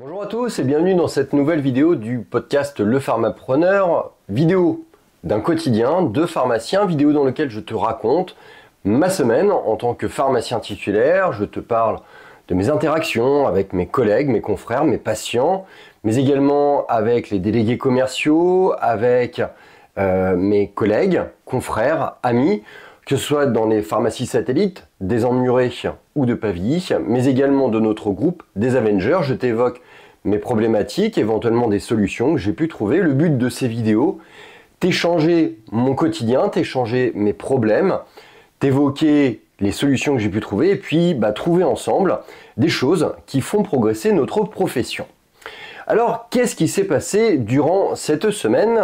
Bonjour à tous et bienvenue dans cette nouvelle vidéo du podcast Le Pharmapreneur, vidéo d'un quotidien de pharmacien, vidéo dans laquelle je te raconte ma semaine en tant que pharmacien titulaire. Je te parle de mes interactions avec mes collègues, mes confrères, mes patients, mais également avec les délégués commerciaux, avec mes collègues, confrères, amis, que ce soit dans les pharmacies satellites, des Emmurés ou de Pavilly, mais également de notre groupe des Avengers. Je t'évoque mes problématiques, éventuellement des solutions que j'ai pu trouver. Le but de ces vidéos, t'échanger mon quotidien, t'échanger mes problèmes, t'évoquer les solutions que j'ai pu trouver et puis trouver ensemble des choses qui font progresser notre profession. Alors, qu'est-ce qui s'est passé durant cette semaine ?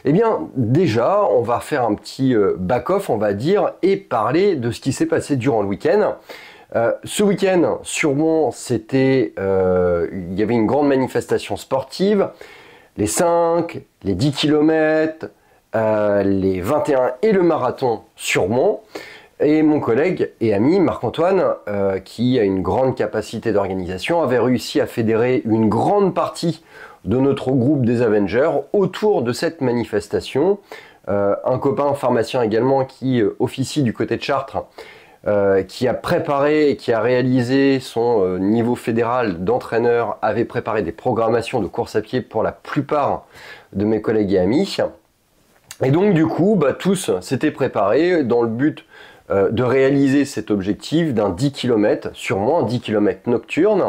Eh bien, déjà, on va faire un petit back-off, on va dire, et parler de ce qui s'est passé durant le week-end. Ce week-end, sûrement, il y avait une grande manifestation sportive, les 5, les 10 km, les 21 et le marathon, sûrement. Et mon collègue et ami Marc-Antoine, qui a une grande capacité d'organisation, avait réussi à fédérer une grande partie de notre groupe des Avengers autour de cette manifestation. Un copain pharmacien également qui officie du côté de Chartres, qui a préparé et qui a réalisé son niveau fédéral d'entraîneur, avait préparé des programmations de course à pied pour la plupart de mes collègues et amis. Et donc du coup, tous s'étaient préparés dans le but de réaliser cet objectif d'un 10 km, sûrement un 10 km nocturne.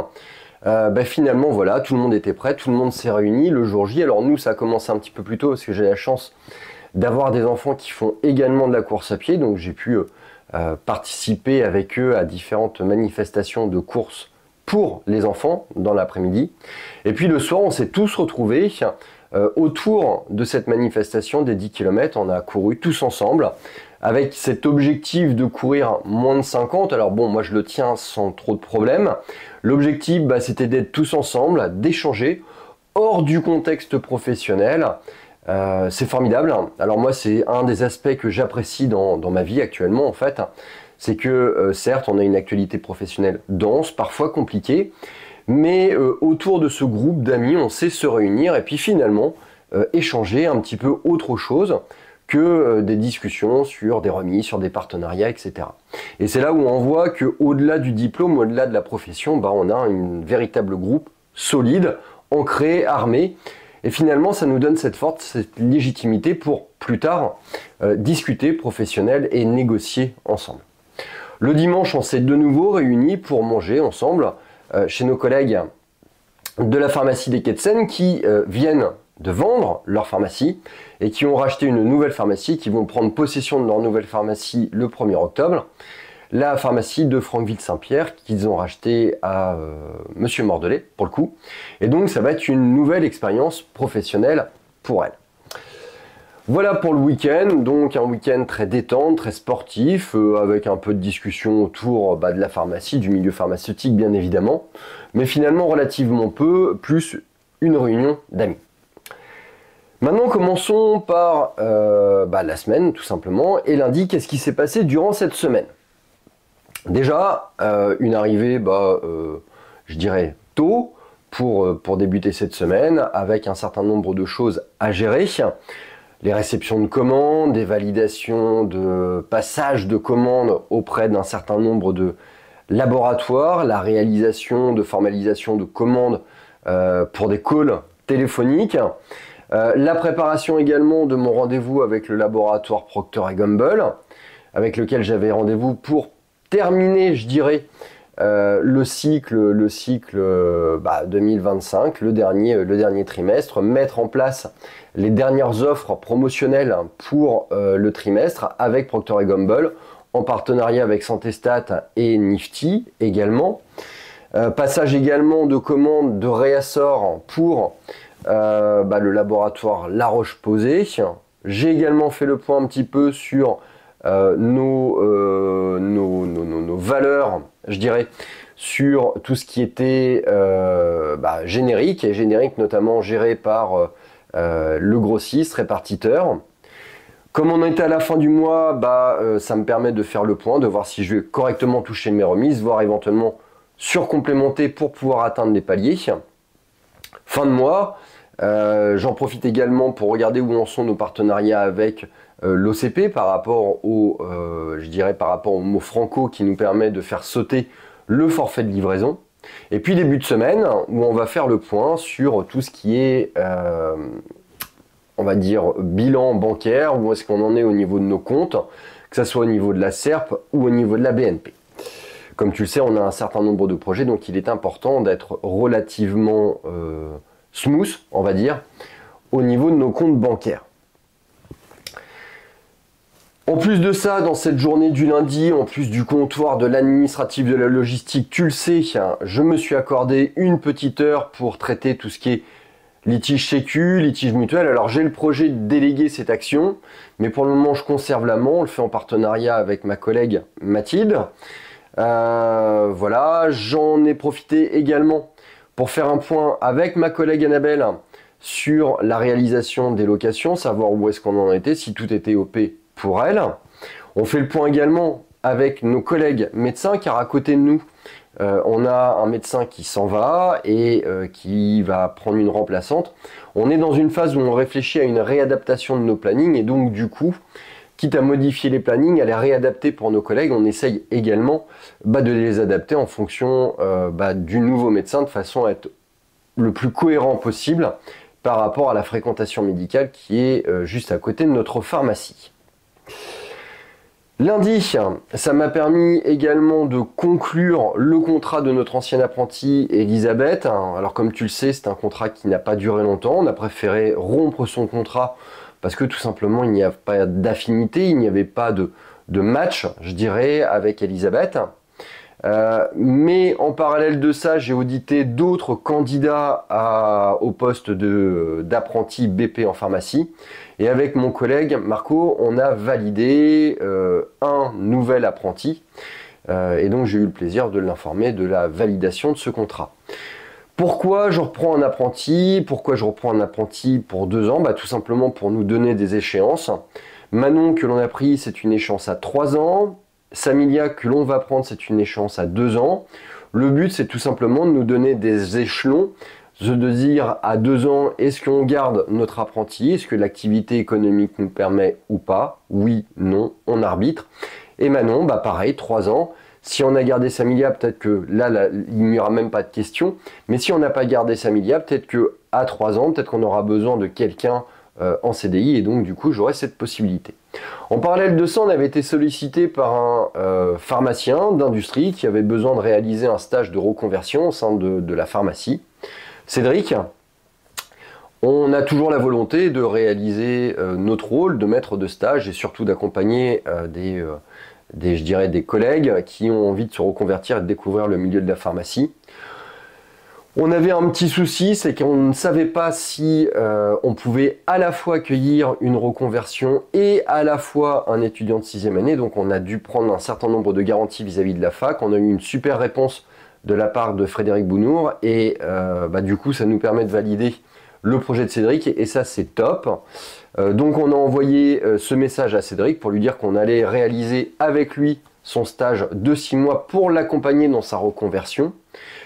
Finalement voilà, tout le monde était prêt, tout le monde s'est réuni le jour J. Alors nous, ça a commencé un petit peu plus tôt parce que j'ai la chance d'avoir des enfants qui font également de la course à pied, donc j'ai pu participer avec eux à différentes manifestations de course pour les enfants dans l'après-midi. Et puis le soir, on s'est tous retrouvés autour de cette manifestation des 10 km. On a couru tous ensemble avec cet objectif de courir moins de 50. Alors bon, moi je le tiens sans trop de problèmes. L'objectif, c'était d'être tous ensemble, d'échanger hors du contexte professionnel. C'est formidable. Alors moi, c'est un des aspects que j'apprécie dans ma vie actuellement, en fait. C'est que, certes, on a une actualité professionnelle dense, parfois compliquée, mais autour de ce groupe d'amis, on sait se réunir et puis finalement échanger un petit peu autre chose que des discussions sur des remises, sur des partenariats, etc. Et c'est là où on voit qu'au-delà du diplôme, au-delà de la profession, on a un véritable groupe solide, ancré, armé. Et finalement, ça nous donne cette force, cette légitimité pour plus tard discuter professionnel et négocier ensemble. Le dimanche, on s'est de nouveau réunis pour manger ensemble chez nos collègues de la pharmacie des Quais de Seine qui viennent de vendre leur pharmacie et qui ont racheté une nouvelle pharmacie, qui vont prendre possession de leur nouvelle pharmacie le 1er octobre. La pharmacie de Franqueville-Saint-Pierre qu'ils ont racheté à Monsieur Mordelet, pour le coup. Et donc, ça va être une nouvelle expérience professionnelle pour elle. Voilà pour le week-end. Donc, un week-end très détente, très sportif, avec un peu de discussion autour de la pharmacie, du milieu pharmaceutique, bien évidemment. Mais finalement, relativement peu, plus une réunion d'amis. Maintenant, commençons par la semaine, tout simplement. Et lundi, qu'est-ce qui s'est passé durant cette semaine ? Déjà, une arrivée, je dirais, tôt pour débuter cette semaine, avec un certain nombre de choses à gérer. Les réceptions de commandes, des validations de passage de commandes auprès d'un certain nombre de laboratoires, la réalisation de formalisation de commandes pour des calls téléphoniques, la préparation également de mon rendez-vous avec le laboratoire Procter & Gamble, avec lequel j'avais rendez-vous pour terminer, je dirais, le cycle 2025, le dernier trimestre, mettre en place les dernières offres promotionnelles pour le trimestre avec Procter & Gamble, en partenariat avec Santestat et Nifty également. Passage également de commandes de réassort pour le laboratoire La Roche-Posay. J'ai également fait le point un petit peu sur nos valeurs, je dirais, sur tout ce qui était générique, et générique notamment géré par le grossiste, répartiteur. Comme on était à la fin du mois, ça me permet de faire le point, de voir si je vais correctement toucher mes remises, voire éventuellement surcomplémenter pour pouvoir atteindre les paliers. fin de mois. J'en profite également pour regarder où en sont nos partenariats avec l'OCP par rapport au, je dirais par rapport au mot franco qui nous permet de faire sauter le forfait de livraison. Et puis début de semaine où on va faire le point sur tout ce qui est, on va dire, bilan bancaire, où est-ce qu'on en est au niveau de nos comptes, que ce soit au niveau de la SERP ou au niveau de la BNP. Comme tu le sais, on a un certain nombre de projets, donc il est important d'être relativement smooth, on va dire, au niveau de nos comptes bancaires. En plus de ça, dans cette journée du lundi, en plus du comptoir de l'administratif de la logistique, tu le sais, je me suis accordé une petite heure pour traiter tout ce qui est litige sécu, litige mutuel. Alors j'ai le projet de déléguer cette action, mais pour le moment je conserve la main, on le fait en partenariat avec ma collègue Mathilde. Voilà, j'en ai profité également pour faire un point avec ma collègue Annabelle sur la réalisation des locations, savoir où est-ce qu'on en était, si tout était OP pour elle. On fait le point également avec nos collègues médecins, car à côté de nous, on a un médecin qui s'en va et qui va prendre une remplaçante. On est dans une phase où on réfléchit à une réadaptation de nos plannings et donc du coup, quitte à modifier les plannings, à les réadapter pour nos collègues, on essaye également de les adapter en fonction du nouveau médecin de façon à être le plus cohérent possible par rapport à la fréquentation médicale qui est juste à côté de notre pharmacie. Lundi, ça m'a permis également de conclure le contrat de notre ancienne apprentie Elisabeth. Alors comme tu le sais, c'est un contrat qui n'a pas duré longtemps. On a préféré rompre son contrat parce que tout simplement il n'y a pas d'affinité, il n'y avait pas de match, je dirais, avec Elisabeth. Mais en parallèle de ça, j'ai audité d'autres candidats au poste d'apprenti BP en pharmacie. Et avec mon collègue Marco, on a validé un nouvel apprenti. Et donc j'ai eu le plaisir de l'informer de la validation de ce contrat. Pourquoi je reprends un apprenti? Pourquoi je reprends un apprenti pour 2 ans? Tout simplement pour nous donner des échéances. Manon que l'on a pris, c'est une échéance à 3 ans. Samilia que l'on va prendre, c'est une échéance à 2 ans. Le but, c'est tout simplement de nous donner des échelons, de dire à 2 ans, est-ce qu'on garde notre apprenti? Est-ce que l'activité économique nous permet ou pas? Oui, non, on arbitre. Et Manon, pareil, 3 ans. Si on a gardé Samilia, peut-être que là, il n'y aura même pas de question. Mais si on n'a pas gardé Samilia, peut-être qu'à 3 ans, peut-être qu'on aura besoin de quelqu'un en CDI et donc du coup j'aurai cette possibilité. En parallèle de ça, on avait été sollicité par un pharmacien d'industrie qui avait besoin de réaliser un stage de reconversion au sein de la pharmacie. Cédric, on a toujours la volonté de réaliser notre rôle de maître de stage et surtout d'accompagner je dirais des collègues qui ont envie de se reconvertir et de découvrir le milieu de la pharmacie. On avait un petit souci, c'est qu'on ne savait pas si on pouvait à la fois accueillir une reconversion et à la fois un étudiant de 6e année. Donc on a dû prendre un certain nombre de garanties vis-à-vis de la fac. On a eu une super réponse de la part de Frédéric Bounour et du coup ça nous permet de valider le projet de Cédric et ça c'est top. Donc on a envoyé ce message à Cédric pour lui dire qu'on allait réaliser avec lui son stage de 6 mois pour l'accompagner dans sa reconversion.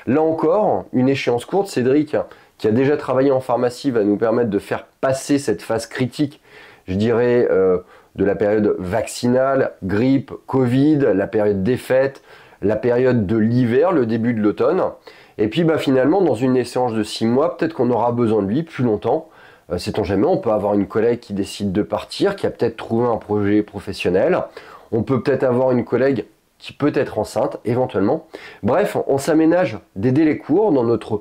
Là encore, une échéance courte. Cédric, qui a déjà travaillé en pharmacie, va nous permettre de faire passer cette phase critique, je dirais, de la période vaccinale, grippe, Covid, la période des fêtes, la période de l'hiver, le début de l'automne. Et puis finalement, dans une échéance de 6 mois, peut-être qu'on aura besoin de lui plus longtemps. Sait-on jamais, on peut avoir une collègue qui décide de partir, qui a peut-être trouvé un projet professionnel. On peut peut-être avoir une collègue qui peut être enceinte, éventuellement. Bref, on s'aménage des délais courts dans notre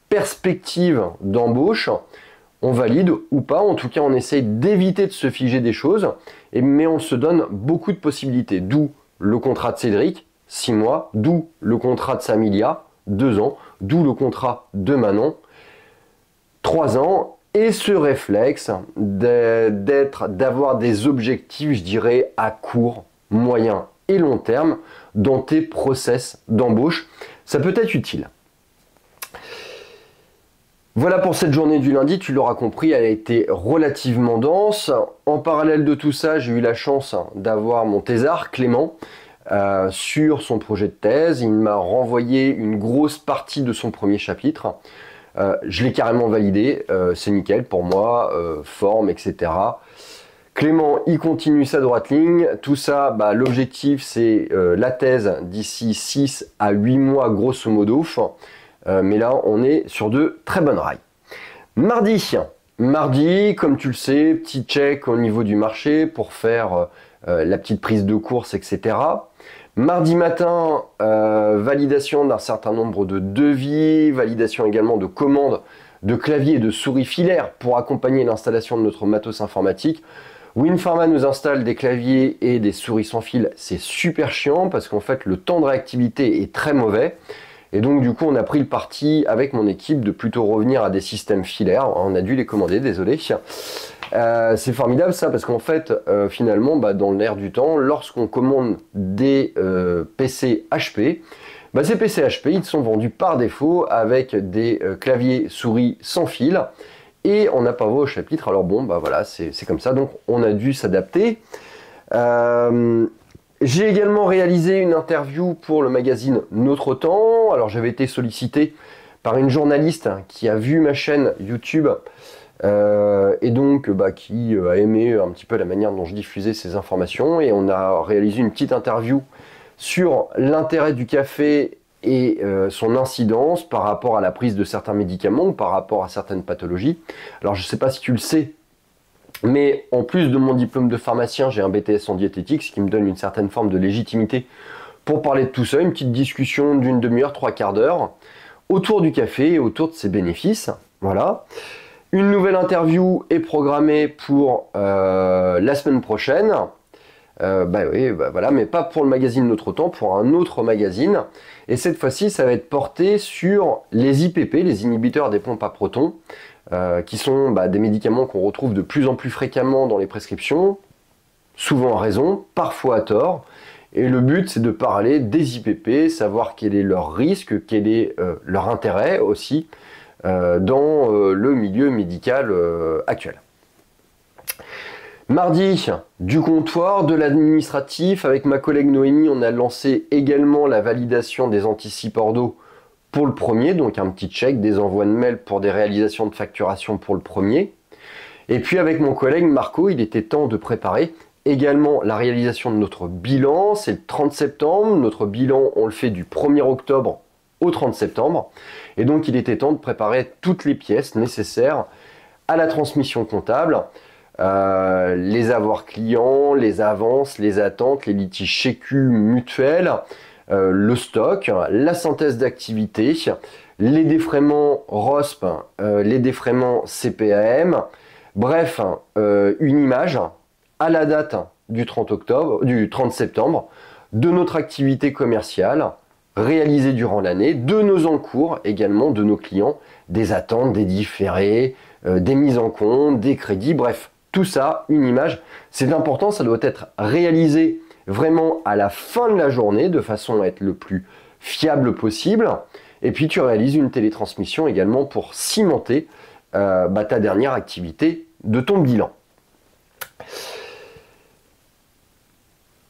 perspective d'embauche. On valide ou pas, en tout cas on essaye d'éviter de se figer des choses, mais on se donne beaucoup de possibilités. D'où le contrat de Cédric, 6 mois, d'où le contrat de Samilia, 2 ans, d'où le contrat de Manon, 3 ans, et ce réflexe d'avoir des objectifs, je dirais, à court, moyen et long terme dans tes process d'embauche. Ça peut être utile. Voilà pour cette journée du lundi, tu l'auras compris, elle a été relativement dense. En parallèle de tout ça, j'ai eu la chance d'avoir mon thésard, Clément, sur son projet de thèse. Il m'a renvoyé une grosse partie de son premier chapitre. Je l'ai carrément validé, c'est nickel pour moi, forme, etc. Clément, il continue sa droite ligne. Tout ça, bah, l'objectif, c'est la thèse d'ici 6 à 8 mois, grosso modo. Mais là, on est sur de très bonnes rails. Mardi, comme tu le sais, petit check au niveau du marché pour faire la petite prise de course, etc. Mardi matin, validation d'un certain nombre de devis, validation également de commandes de claviers et de souris filaires pour accompagner l'installation de notre matos informatique. WinPharma nous installe des claviers et des souris sans fil, c'est super chiant parce qu'en fait le temps de réactivité est très mauvais. Et donc du coup on a pris le parti avec mon équipe de plutôt revenir à des systèmes filaires. On a dû les commander, désolé. C'est formidable ça parce qu'en fait finalement dans l'air du temps, lorsqu'on commande des PC HP, ces PC HP ils sont vendus par défaut avec des claviers souris sans fil. Et on n'a pas voix au chapitre, alors bon, voilà, c'est comme ça, donc on a dû s'adapter. J'ai également réalisé une interview pour le magazine Notre Temps. Alors j'avais été sollicité par une journaliste qui a vu ma chaîne YouTube et donc qui a aimé un petit peu la manière dont je diffusais ces informations. Et on a réalisé une petite interview sur l'intérêt du café et son incidence par rapport à la prise de certains médicaments ou par rapport à certaines pathologies. Alors je ne sais pas si tu le sais, mais en plus de mon diplôme de pharmacien, j'ai un BTS en diététique, ce qui me donne une certaine forme de légitimité pour parler de tout ça, une petite discussion d'une demi-heure, 3/4 d'heure, autour du café et autour de ses bénéfices. Voilà. Une nouvelle interview est programmée pour la semaine prochaine. Voilà, mais pas pour le magazine Notre Temps, pour un autre magazine. Et cette fois-ci, ça va être porté sur les IPP, les inhibiteurs des pompes à protons, qui sont des médicaments qu'on retrouve de plus en plus fréquemment dans les prescriptions, souvent à raison, parfois à tort. Et le but, c'est de parler des IPP, savoir quel est leur risque, quel est leur intérêt aussi dans le milieu médical actuel. Mardi, du comptoir, de l'administratif. Avec ma collègue Noémie, on a lancé également la validation des anticipes Ordo pour le premier, donc un petit check, des envois de mails pour des réalisations de facturation pour le premier. Et puis avec mon collègue Marco, il était temps de préparer également la réalisation de notre bilan. C'est le 30 septembre. Notre bilan, on le fait du 1er octobre au 30 septembre. Et donc il était temps de préparer toutes les pièces nécessaires à la transmission comptable. Les avoirs clients, les avances, les attentes, les litiges sécu mutuels, le stock, la synthèse d'activité, les défraiements ROSP, les défraiements CPAM, bref, une image à la date du 30 septembre de notre activité commerciale réalisée durant l'année, de nos encours également, de nos clients, des attentes, des différés, des mises en compte, des crédits, bref. Tout ça, une image, c'est important, ça doit être réalisé vraiment à la fin de la journée de façon à être le plus fiable possible. Et puis tu réalises une télétransmission également pour cimenter ta dernière activité de ton bilan.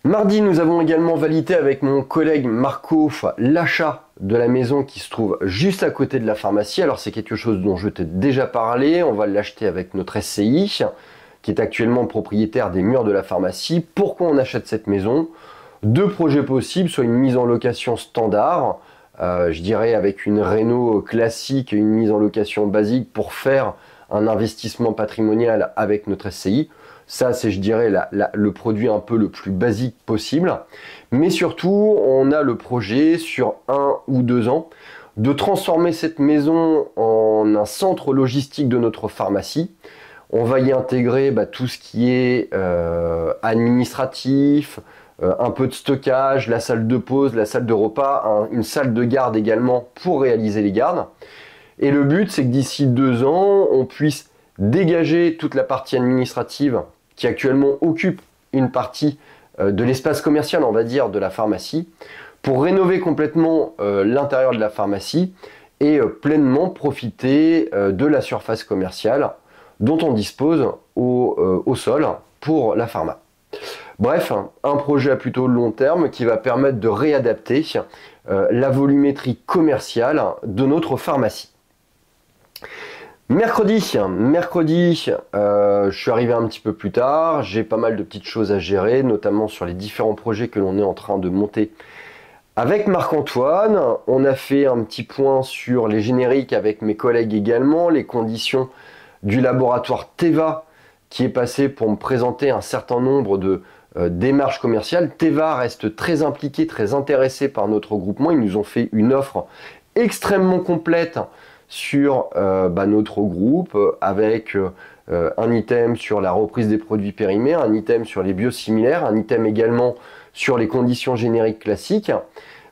Mardi, nous avons également validé avec mon collègue Marco l'achat de la maison qui se trouve juste à côté de la pharmacie. Alors c'est quelque chose dont je t'ai déjà parlé, on va l'acheter avec notre SCI qui est actuellement propriétaire des murs de la pharmacie. Pourquoi on achète cette maison? Deux projets possibles, soit une mise en location standard, je dirais avec une réno classique et une mise en location basique pour faire un investissement patrimonial avec notre SCI. Ça, c'est, je dirais, le produit un peu le plus basique possible. Mais surtout, on a le projet sur 1 ou 2 ans de transformer cette maison en un centre logistique de notre pharmacie. On va y intégrer tout ce qui est administratif, un peu de stockage, la salle de pause, la salle de repas, une salle de garde également pour réaliser les gardes. Et le but, c'est que d'ici 2 ans, on puisse dégager toute la partie administrative qui actuellement occupe une partie de l'espace commercial, on va dire, de la pharmacie, pour rénover complètement l'intérieur de la pharmacie et pleinement profiter de la surface commerciale dont on dispose au sol pour la pharma. Bref, un projet à plutôt long terme qui va permettre de réadapter la volumétrie commerciale de notre pharmacie. Mercredi, je suis arrivé un petit peu plus tard, j'ai pas mal de petites choses à gérer, notamment sur les différents projets que l'on est en train de monter avec Marc-Antoine. On a fait un petit point sur les génériques avec mes collègues également, les conditions du laboratoire Teva qui est passé pour me présenter un certain nombre de démarches commerciales. Teva reste très impliqué, très intéressé par notre regroupement. Ils nous ont fait une offre extrêmement complète sur notre groupe avec un item sur la reprise des produits périmés, un item sur les biosimilaires, un item également sur les conditions génériques classiques.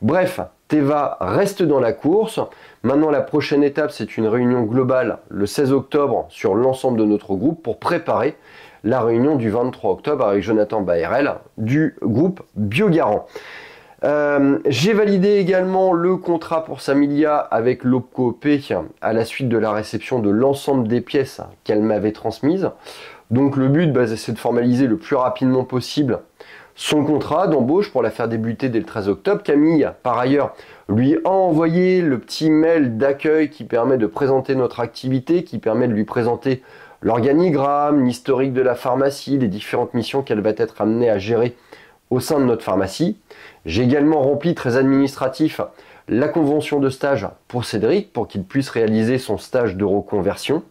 Bref, Teva reste dans la course. Maintenant, la prochaine étape, c'est une réunion globale le 16 octobre sur l'ensemble de notre groupe pour préparer la réunion du 23 octobre avec Jonathan Baérel du groupe Biogarant. J'ai validé également le contrat pour Samilia avec l'OPCOOP à la suite de la réception de l'ensemble des pièces qu'elle m'avait transmises. Donc le but, c'est de formaliser le plus rapidement possible son contrat d'embauche pour la faire débuter dès le 13 octobre. Camille, par ailleurs, lui a envoyé le petit mail d'accueil qui permet de présenter notre activité, qui permet de lui présenter l'organigramme, l'historique de la pharmacie, les différentes missions qu'elle va être amenée à gérer au sein de notre pharmacie. J'ai également rempli, très administratif, la convention de stage pour Cédric pour qu'il puisse réaliser son stage de reconversion.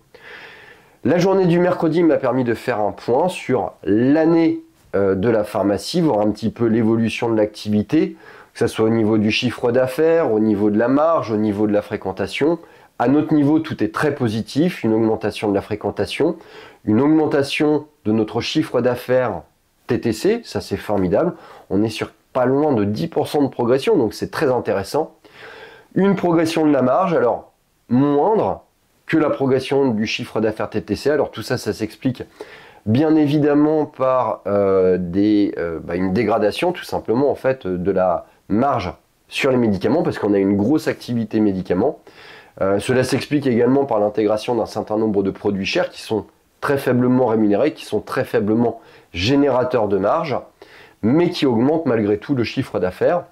La journée du mercredi m'a permis de faire un point sur l'année de la pharmacie, voir un petit peu l'évolution de l'activité, que ce soit au niveau du chiffre d'affaires, au niveau de la marge, au niveau de la fréquentation. À notre niveau, tout est très positif, une augmentation de la fréquentation, une augmentation de notre chiffre d'affaires TTC, ça c'est formidable. On est sur pas loin de 10% de progression, donc c'est très intéressant. Une progression de la marge, alors moindre que la progression du chiffre d'affaires TTC. Alors tout ça, ça s'explique bien évidemment par une dégradation tout simplement en fait de la marge sur les médicaments parce qu'on a une grosse activité médicaments. Cela s'explique également par l'intégration d'un certain nombre de produits chers qui sont très faiblement rémunérés, qui sont très faiblement générateurs de marge, mais qui augmentent malgré tout le chiffre d'affaires.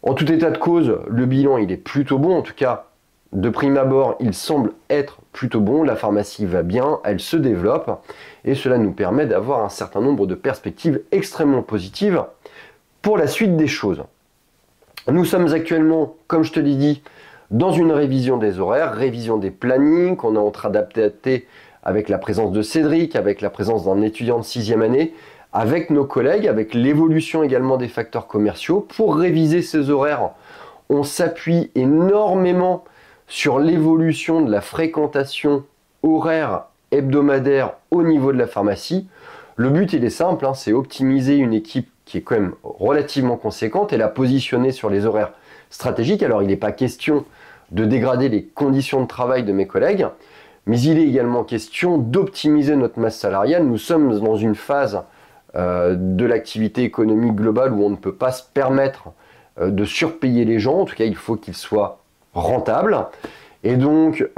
En tout état de cause, le bilan il est plutôt bon, en tout cas de prime abord il semble être plutôt bon, la pharmacie va bien, elle se développe et cela nous permet d'avoir un certain nombre de perspectives extrêmement positives pour la suite des choses. Nous sommes actuellement, comme je te l'ai dit, dans une révision des horaires, révision des plannings qu'on est en train d'adapter avec la présence de Cédric, avec la présence d'un étudiant de 6e année, avec nos collègues, avec l'évolution également des facteurs commerciaux. Pour réviser ces horaires, on s'appuie énormément sur l'évolution de la fréquentation horaire hebdomadaire au niveau de la pharmacie. Le but, il est simple, c'est optimiser une équipe qui est quand même relativement conséquente et la positionner sur les horaires stratégiques. Alors, il n'est pas question de dégrader les conditions de travail de mes collègues, mais il est également question d'optimiser notre masse salariale. Nous sommes dans une phase de l'activité économique globale où on ne peut pas se permettre de surpayer les gens. En tout cas, il faut qu'ils soient rentables. Et donc,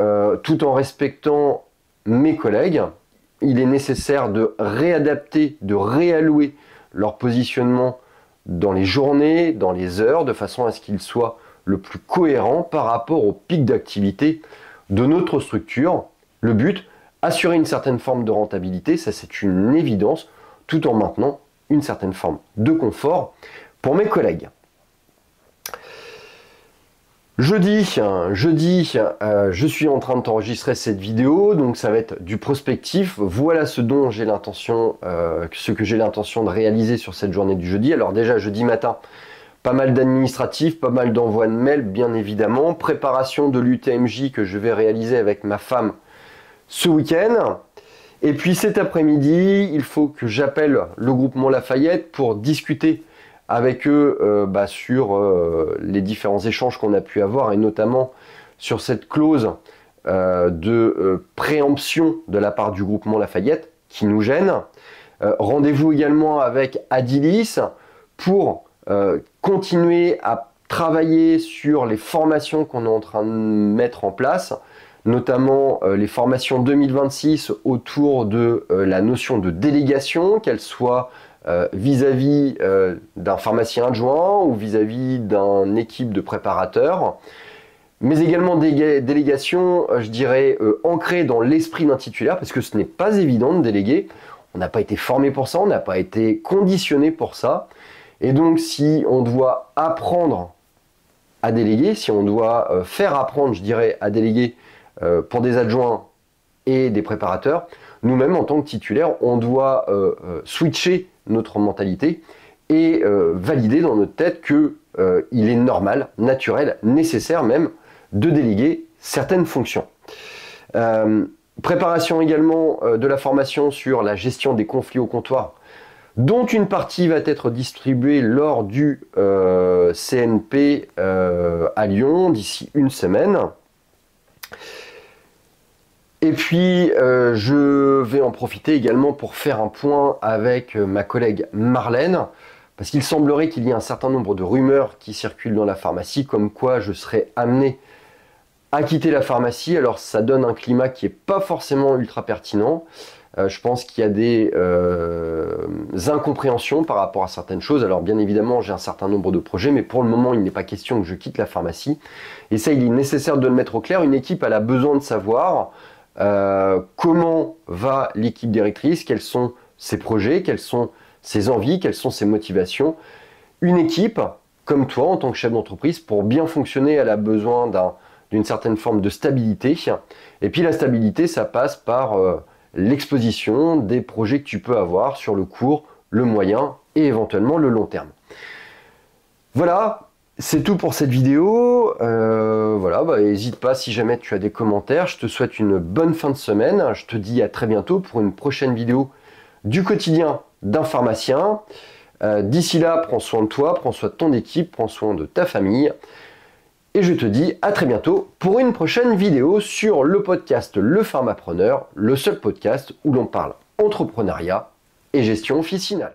tout en respectant mes collègues, il est nécessaire de réadapter, de réallouer leur positionnement dans les journées, dans les heures, de façon à ce qu'ils soient le plus cohérent par rapport au pic d'activité de notre structure. Le but, assurer une certaine forme de rentabilité, ça c'est une évidence, tout en maintenant une certaine forme de confort pour mes collègues. Jeudi, je suis en train de t'enregistrer cette vidéo, donc ça va être du prospectif. Voilà ce que j'ai l'intention de réaliser sur cette journée du jeudi. Alors déjà, jeudi matin, pas mal d'administratifs, pas mal d'envois de mails, bien évidemment. Préparation de l'UTMJ que je vais réaliser avec ma femme ce week-end. Et puis cet après-midi, il faut que j'appelle le groupement Lafayette pour discuter avec eux sur les différents échanges qu'on a pu avoir et notamment sur cette clause de préemption de la part du groupement Lafayette qui nous gêne. Rendez-vous également avec Adilis pour continuer à travailler sur les formations qu'on est en train de mettre en place, notamment les formations 2026 autour de la notion de délégation, qu'elle soit vis-à-vis d'un pharmacien adjoint ou vis-à-vis d'une équipe de préparateurs. mais également des délégations, je dirais, ancrées dans l'esprit d'un titulaire, parce que ce n'est pas évident de déléguer. On n'a pas été formé pour ça, on n'a pas été conditionné pour ça. Et donc, si on doit apprendre à déléguer, si on doit faire apprendre, je dirais, à déléguer pour des adjoints et des préparateurs, nous-mêmes, en tant que titulaires, on doit switcher notre mentalité et valider dans notre tête que il est normal, naturel, nécessaire même, de déléguer certaines fonctions. Préparation également de la formation sur la gestion des conflits au comptoir, dont une partie va être distribuée lors du CNP à Lyon d'ici une semaine. Et puis, je vais en profiter également pour faire un point avec ma collègue Marlène, parce qu'il semblerait qu'il y ait un certain nombre de rumeurs qui circulent dans la pharmacie, comme quoi je serais amené à quitter la pharmacie. Alors ça donne un climat qui n'est pas forcément ultra pertinent. Je pense qu'il y a des incompréhensions par rapport à certaines choses. Alors bien évidemment, j'ai un certain nombre de projets, mais pour le moment, il n'est pas question que je quitte la pharmacie. Et ça, il est nécessaire de le mettre au clair. Une équipe, elle a besoin de savoir comment va l'équipe directrice, quels sont ses projets, quelles sont ses envies, quelles sont ses motivations. Une équipe, comme toi, en tant que chef d'entreprise, pour bien fonctionner, elle a besoin d'une certaine forme de stabilité. Et puis la stabilité, ça passe par l'exposition des projets que tu peux avoir sur le court, le moyen et éventuellement le long terme. Voilà, c'est tout pour cette vidéo. Voilà, n'hésite pas si jamais tu as des commentaires. Je te souhaite une bonne fin de semaine. Je te dis à très bientôt pour une prochaine vidéo du quotidien d'un pharmacien. D'ici là, prends soin de toi, prends soin de ton équipe, prends soin de ta famille. Et je te dis à très bientôt pour une prochaine vidéo sur le podcast Le Pharmapreneur, le seul podcast où l'on parle entrepreneuriat et gestion officinale.